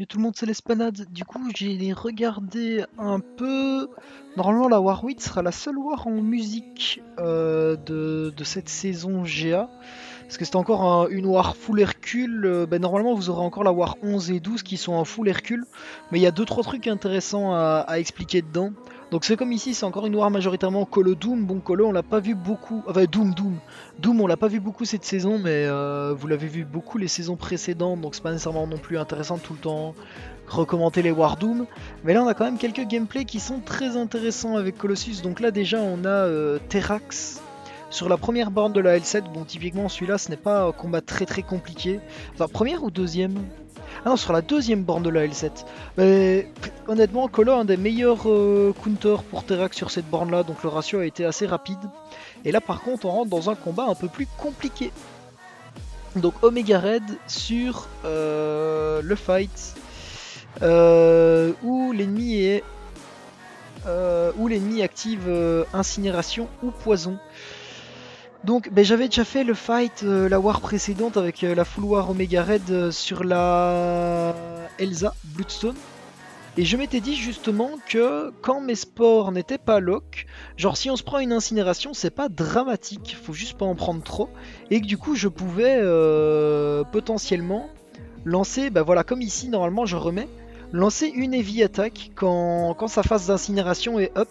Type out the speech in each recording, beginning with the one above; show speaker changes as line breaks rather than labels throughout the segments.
Et tout le monde c'est l'esplanade. Du coup, j'ai regardé un peu. Normalement, la War 8 sera la seule War en musique de cette saison GA. Parce que c'était encore une War full Hercule. Normalement, vous aurez encore la War 11 et 12 qui sont en full Hercule. Mais il y a deux trois trucs intéressants à expliquer dedans. Donc c'est comme ici, c'est encore une War majoritairement Colo Doom. Bon, Colo, on l'a pas vu beaucoup. Enfin, Doom. Doom, on l'a pas vu beaucoup cette saison, mais vous l'avez vu beaucoup les saisons précédentes. Donc c'est pas nécessairement non plus intéressant de tout le temps recommenter les War Doom. Mais là, on a quand même quelques gameplays qui sont très intéressants avec Colossus. Donc là, déjà, on a Terrax sur la première borne de la L7. Bon, typiquement, celui-là, ce n'est pas un combat très compliqué. Enfin, première ou deuxième? Ah non, sur la deuxième borne de la L7. Mais honnêtement, Colo a un des meilleurs counters pour Terrax sur cette borne-là. Donc le ratio a été assez rapide. Et là, par contre, on rentre dans un combat un peu plus compliqué. Donc Omega Red sur le fight où l'ennemi active incinération ou poison. Donc j'avais déjà fait le fight, la war précédente avec la full war Omega Red sur la Elsa Bloodstone. Et je m'étais dit justement que quand mes spores n'étaient pas lock, genre si on se prend une incinération, c'est pas dramatique, faut juste pas en prendre trop. Et que du coup je pouvais potentiellement lancer, voilà, comme ici normalement je remets, lancer une heavy attack quand sa phase d'incinération est up.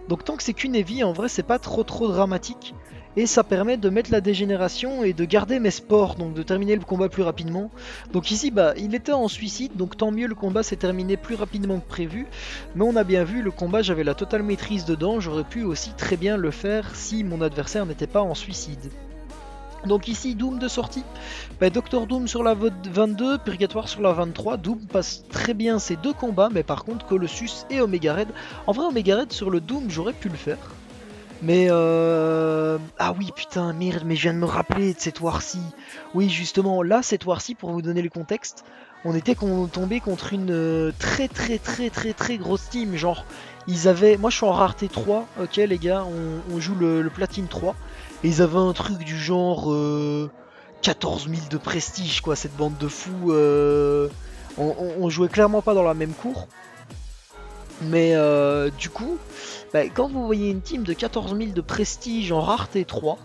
Donc tant que c'est qu'une heavy, en vrai c'est pas trop dramatique. Et ça permet de mettre la dégénération et de garder mes spores, donc de terminer le combat plus rapidement. Donc ici, il était en suicide, donc tant mieux, le combat s'est terminé plus rapidement que prévu. Mais on a bien vu, le combat, j'avais la totale maîtrise dedans, j'aurais pu aussi très bien le faire si mon adversaire n'était pas en suicide. Donc ici, Doom de sortie, Doctor Doom sur la 22, Purgatoire sur la 23, Doom passe très bien ces deux combats, mais par contre Colossus et Omega Red, en vrai Omega Red sur le Doom j'aurais pu le faire, mais ah oui putain merde, mais je viens de me rappeler de cette war-ci. Oui justement, là cette war-ci, pour vous donner le contexte, on était tombé contre une très grosse team, genre ils avaient, moi je suis en rareté 3, ok les gars, on joue le platine 3, et ils avaient un truc du genre 14 000 de prestige quoi, cette bande de fous, on jouait clairement pas dans la même cour, mais du coup, quand vous voyez une team de 14 000 de prestige en rareté 3,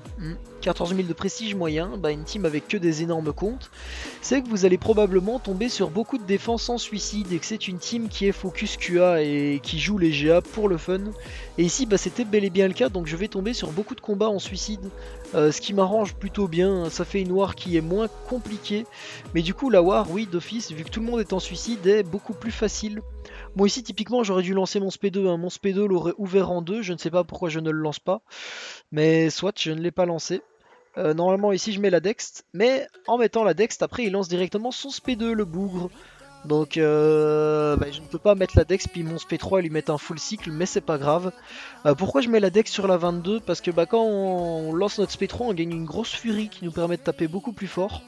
14 000 de prestige moyen, une team avec que des énormes comptes, c'est que vous allez probablement tomber sur beaucoup de défense en suicide et que c'est une team qui est focus QA et qui joue les GA pour le fun. Et ici, c'était bel et bien le cas, donc je vais tomber sur beaucoup de combats en suicide, ce qui m'arrange plutôt bien. Ça fait une war qui est moins compliquée, mais du coup la war, oui, d'office, vu que tout le monde est en suicide, est beaucoup plus facile. Bon ici typiquement j'aurais dû lancer mon SP2, mon SP2 l'aurait ouvert en deux, je ne sais pas pourquoi je ne le lance pas, mais soit je ne l'ai pas lancé. Normalement ici je mets la Dext, mais en mettant la Dext après il lance directement son SP2 le bougre. Donc je ne peux pas mettre la Dex puis mon SP3 lui mettre un full cycle, mais c'est pas grave. Pourquoi je mets la Dex sur la 22? Parce que quand on lance notre SP3 on gagne une grosse furie qui nous permet de taper beaucoup plus fort.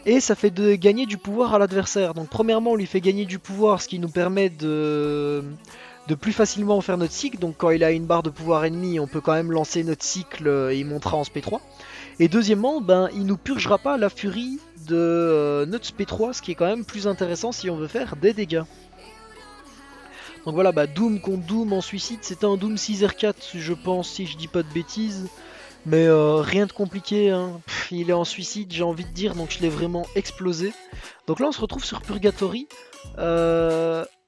Et ça fait gagner du pouvoir à l'adversaire. Donc premièrement on lui fait gagner du pouvoir, ce qui nous permet de plus facilement faire notre cycle. Donc quand il a une barre de pouvoir ennemi, on peut quand même lancer notre cycle et il montera en SP3. Et deuxièmement, il nous purgera pas la furie de notre SP3, ce qui est quand même plus intéressant si on veut faire des dégâts. Donc voilà, Doom contre Doom en suicide, c'était un Doom 6R4 je pense, si je dis pas de bêtises. Mais rien de compliqué, hein. Il est en suicide, j'ai envie de dire, donc je l'ai vraiment explosé. Donc là on se retrouve sur Purgatory.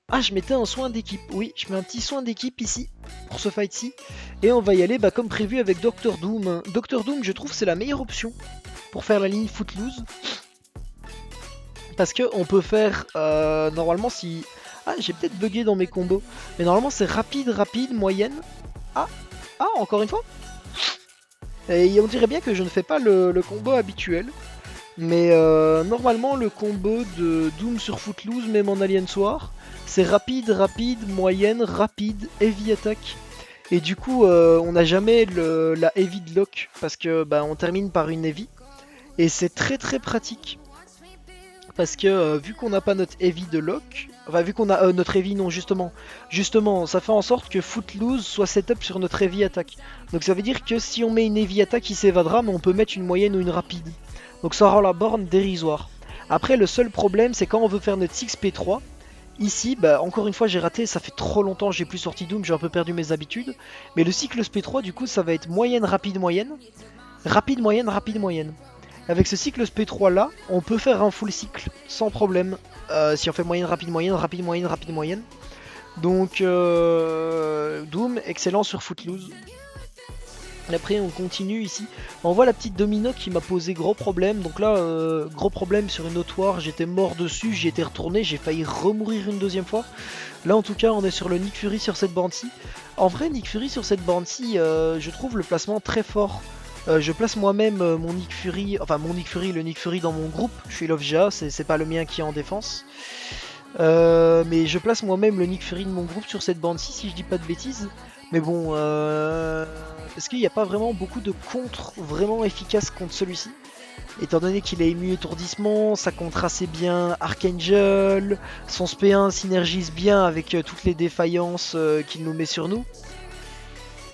Ah, je mettais un soin d'équipe, oui, je mets un petit soin d'équipe ici, pour ce fight-ci. Et on va y aller comme prévu avec Doctor Doom. Doctor Doom, je trouve c'est la meilleure option pour faire la ligne Footloose. Parce que on peut faire, normalement si... Ah, j'ai peut-être bugué dans mes combos. Mais normalement c'est rapide, moyenne. Ah, encore une fois. Et on dirait bien que je ne fais pas le combo habituel. Mais normalement le combo de Doom sur Footloose, même en Alien Soir, c'est rapide, moyenne, rapide, heavy attack. Et du coup on n'a jamais la heavy de lock parce que on termine par une heavy. Et c'est très pratique. Parce que vu qu'on n'a pas notre heavy de lock, enfin vu qu'on a notre heavy, non justement, ça fait en sorte que Footloose soit setup sur notre heavy attack. Donc ça veut dire que si on met une heavy attack il s'évadera, mais on peut mettre une moyenne ou une rapide. Donc ça rend la borne dérisoire. Après, le seul problème, c'est quand on veut faire notre 6P3. Ici, bah, encore une fois, j'ai raté, ça fait trop longtemps, j'ai plus sorti Doom, j'ai un peu perdu mes habitudes. Mais le cycle SP3, du coup, ça va être moyenne, rapide, moyenne. Rapide, moyenne, rapide, moyenne. Avec ce cycle SP3 là, on peut faire un full cycle sans problème. Si on fait moyenne, rapide, moyenne, rapide, moyenne, rapide, moyenne. Donc, Doom, excellent sur Footloose. Après on continue ici, on voit la petite domino qui m'a posé gros problème, donc là gros problème sur une autre war, j'étais mort dessus, j'y étais retourné, j'ai failli remourir une deuxième fois. Là en tout cas on est sur le Nick Fury sur cette bande-ci. En vrai Nick Fury sur cette bande-ci, je trouve le placement très fort. Je place moi-même mon Nick Fury, enfin mon Nick Fury, le Nick Fury dans mon groupe, je suis LoveGA, c'est pas le mien qui est en défense. Mais je place moi-même le Nick Fury de mon groupe sur cette bande-ci si je dis pas de bêtises. Mais bon, parce qu'il n'y a pas vraiment beaucoup de contres vraiment efficaces contre celui-ci. Étant donné qu'il a ému étourdissement, ça contre assez bien Archangel, son SP1 synergise bien avec toutes les défaillances qu'il nous met sur nous.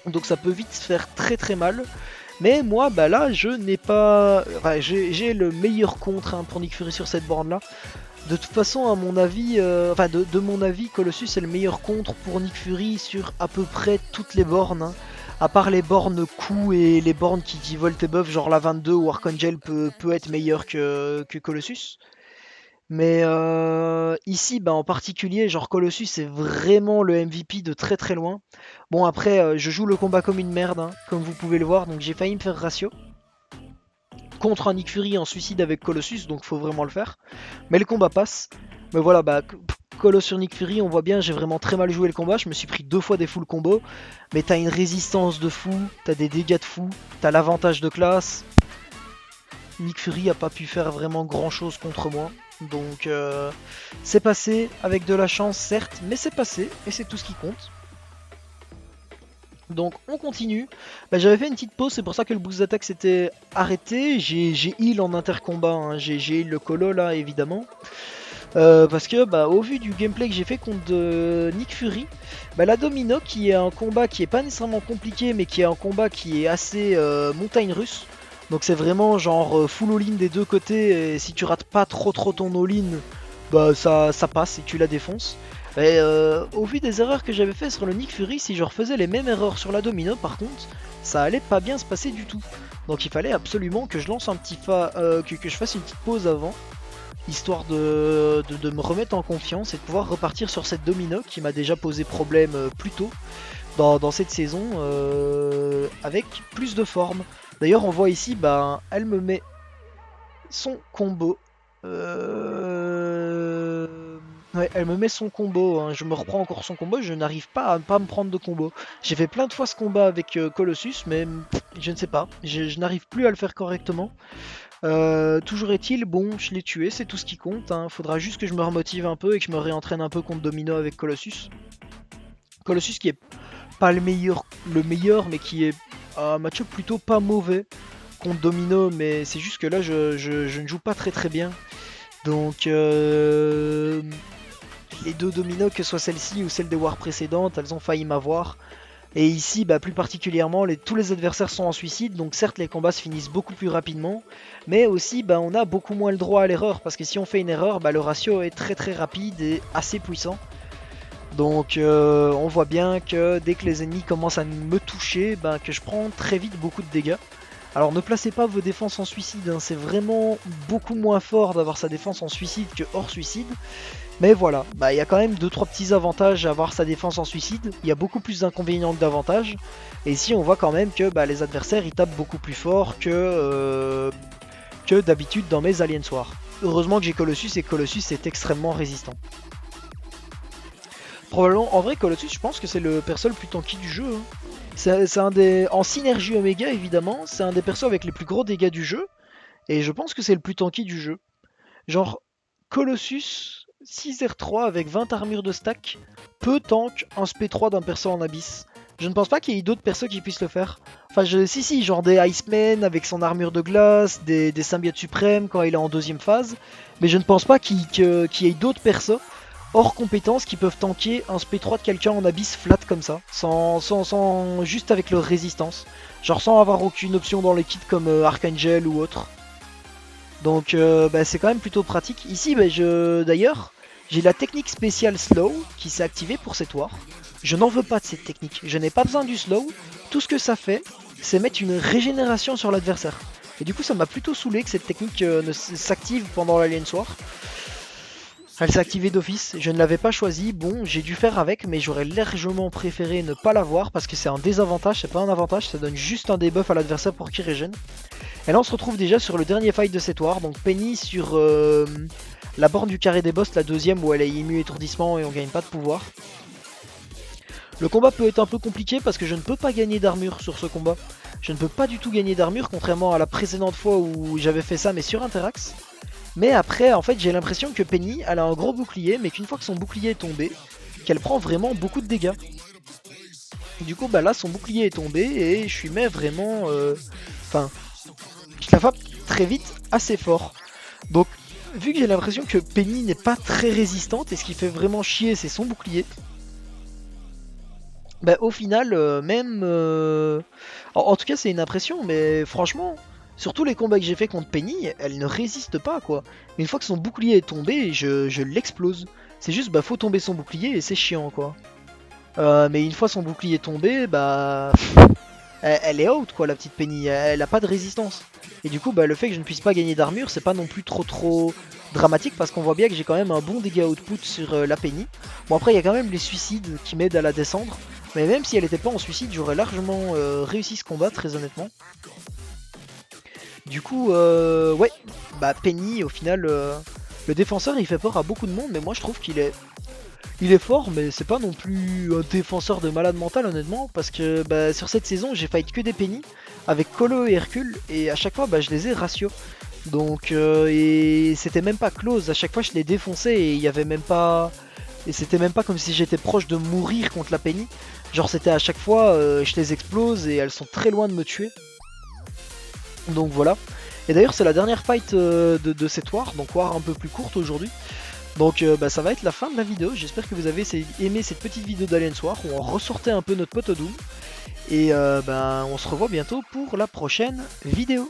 Donc ça peut vite se faire très très mal. Mais moi, bah là, je n'ai pas... Enfin, j'ai le meilleur contre pour Nick Fury sur cette borne-là. De toute façon, à mon avis, de mon avis, Colossus est le meilleur contre pour Nick Fury sur à peu près toutes les bornes. Hein. À part les bornes coups et les bornes qui volent et buff, genre la 22 où Archangel peut être meilleur que Colossus. Mais ici, bah, en particulier, genre Colossus c'est vraiment le MVP de très très loin. Bon après, je joue le combat comme une merde, hein, comme vous pouvez le voir, donc j'ai failli me faire ratio. Contre un Nick Fury en suicide avec Colossus, donc faut vraiment le faire. Mais le combat passe. Mais voilà, bah, Colo sur Nick Fury, on voit bien, j'ai vraiment très mal joué le combat. Je me suis pris 2 fois des full combos. Mais t'as une résistance de fou, t'as des dégâts de fou, t'as l'avantage de classe. Nick Fury a pas pu faire vraiment grand chose contre moi. Donc c'est passé avec de la chance certes, mais c'est passé et c'est tout ce qui compte. Donc on continue. Bah, j'avais fait une petite pause, c'est pour ça que le boost d'attaque s'était arrêté. J'ai heal en intercombat, hein. J'ai heal le colo là évidemment. Parce que bah, au vu du gameplay que j'ai fait contre Nick Fury, bah, la domino qui est un combat qui est pas nécessairement compliqué mais qui est un combat qui est assez montagne russe. Donc c'est vraiment genre full all-in des deux côtés et si tu rates pas trop ton all-in, bah ça passe et tu la défonces. Et au vu des erreurs que j'avais fait sur le Nick Fury, si je refaisais les mêmes erreurs sur la domino par contre, ça allait pas bien se passer du tout. Donc il fallait absolument que je lance un petit que je fasse une petite pause avant, histoire de me remettre en confiance et de pouvoir repartir sur cette domino qui m'a déjà posé problème plus tôt dans cette saison avec plus de forme. D'ailleurs on voit ici, bah, elle me met son combo. Ouais, elle me met son combo, hein. Je me reprends encore son combo, je n'arrive pas à ne pas me prendre de combo. J'ai fait plein de fois ce combat avec Colossus, mais je ne sais pas, je n'arrive plus à le faire correctement. Toujours est-il, bon, je l'ai tué, c'est tout ce qui compte. Hein. Faudra juste que je me remotive un peu et que je me réentraîne un peu contre Domino avec Colossus. Colossus qui est pas le meilleur, mais qui est un match-up plutôt pas mauvais contre Domino, mais c'est juste que là je ne joue pas très bien. Donc les deux Domino, que ce soit celle-ci ou celle des wars précédentes, elles ont failli m'avoir. Et ici, bah, plus particulièrement, tous les adversaires sont en suicide, donc certes les combats se finissent beaucoup plus rapidement, mais aussi bah, on a beaucoup moins le droit à l'erreur, parce que si on fait une erreur, bah, le ratio est très rapide et assez puissant. Donc on voit bien que dès que les ennemis commencent à me toucher, bah, que je prends très vite beaucoup de dégâts. Alors ne placez pas vos défenses en suicide, hein. C'est vraiment beaucoup moins fort d'avoir sa défense en suicide que hors suicide. Mais voilà, bah, il y a quand même 2-3 petits avantages à avoir sa défense en suicide. Il y a beaucoup plus d'inconvénients que d'avantages. Et ici on voit quand même que bah, les adversaires ils tapent beaucoup plus fort que d'habitude dans mes Alien Wars. Heureusement que j'ai Colossus et Colossus est extrêmement résistant. Probablement, en vrai Colossus je pense que c'est le perso le plus tanky du jeu. Hein. C'est un des... En synergie Omega évidemment, c'est un des persos avec les plus gros dégâts du jeu. Et je pense que c'est le plus tanky du jeu. Genre, Colossus 6R3 avec 20 armures de stack peut tank un SP3 d'un perso en abyss. Je ne pense pas qu'il y ait d'autres persos qui puissent le faire. Enfin, si, genre des Iceman avec son armure de glace, des symbiotes suprêmes quand il est en deuxième phase. Mais je ne pense pas qu'il y ait d'autres persos hors compétences qui peuvent tanker un SP3 de quelqu'un en abyss flat comme ça, juste avec leur résistance. Genre sans avoir aucune option dans les kits comme Archangel ou autre. Donc bah, c'est quand même plutôt pratique. Ici, bah, d'ailleurs, j'ai la technique spéciale slow qui s'est activée pour cette war. Je n'en veux pas de cette technique. Je n'ai pas besoin du slow. Tout ce que ça fait, c'est mettre une régénération sur l'adversaire. Et du coup, ça m'a plutôt saoulé que cette technique ne s'active pendant l'Alliance War. Elle s'est activée d'office, je ne l'avais pas choisie, bon j'ai dû faire avec mais j'aurais largement préféré ne pas l'avoir parce que c'est un désavantage, c'est pas un avantage, ça donne juste un debuff à l'adversaire pour qu'il régène. Et là on se retrouve déjà sur le dernier fight de cette war, donc Penny sur la borne du carré des boss, la deuxième où elle est émue étourdissement et on gagne pas de pouvoir. Le combat peut être un peu compliqué parce que je ne peux pas gagner d'armure sur ce combat. Je ne peux pas du tout gagner d'armure contrairement à la précédente fois où j'avais fait ça mais sur Interax. Mais après, en fait, j'ai l'impression que Penny, elle a un gros bouclier, mais qu'une fois que son bouclier est tombé, qu'elle prend vraiment beaucoup de dégâts. Et du coup, bah là, son bouclier est tombé et je suis mais vraiment... Enfin, je la frappe très vite, assez fort. Donc, vu que j'ai l'impression que Penny n'est pas très résistante, et ce qui fait vraiment chier, c'est son bouclier, bah au final, même... En tout cas, c'est une impression, mais franchement... Sur tous les combats que j'ai fait contre Penny, elle ne résiste pas quoi. Une fois que son bouclier est tombé, je l'explose. C'est juste bah faut tomber son bouclier et c'est chiant quoi. Mais une fois son bouclier tombé, bah elle est out quoi la petite Penny, elle a pas de résistance. Et du coup bah le fait que je ne puisse pas gagner d'armure c'est pas non plus trop dramatique parce qu'on voit bien que j'ai quand même un bon dégât output sur la Penny. Bon après il y a quand même les suicides qui m'aident à la descendre. Mais même si elle était pas en suicide j'aurais largement réussi ce combat très honnêtement. Du coup, ouais, bah Penny, au final, le défenseur il fait peur à beaucoup de monde, mais moi je trouve il est fort, mais c'est pas non plus un défenseur de malade mental honnêtement, parce que bah, sur cette saison j'ai fight que des Penny avec Colo et Hercule, et à chaque fois bah, je les ai ratio. Donc, et c'était même pas close, à chaque fois je les défonçais et il y avait même pas. Et c'était même pas comme si j'étais proche de mourir contre la Penny. Genre c'était à chaque fois je les explose et elles sont très loin de me tuer. Donc voilà. Et d'ailleurs c'est la dernière fight de cette war, donc war un peu plus courte aujourd'hui. Donc bah, ça va être la fin de la vidéo, j'espère que vous avez aimé cette petite vidéo d'Alliance War où on ressortait un peu notre pote Doom. Et bah, on se revoit bientôt pour la prochaine vidéo.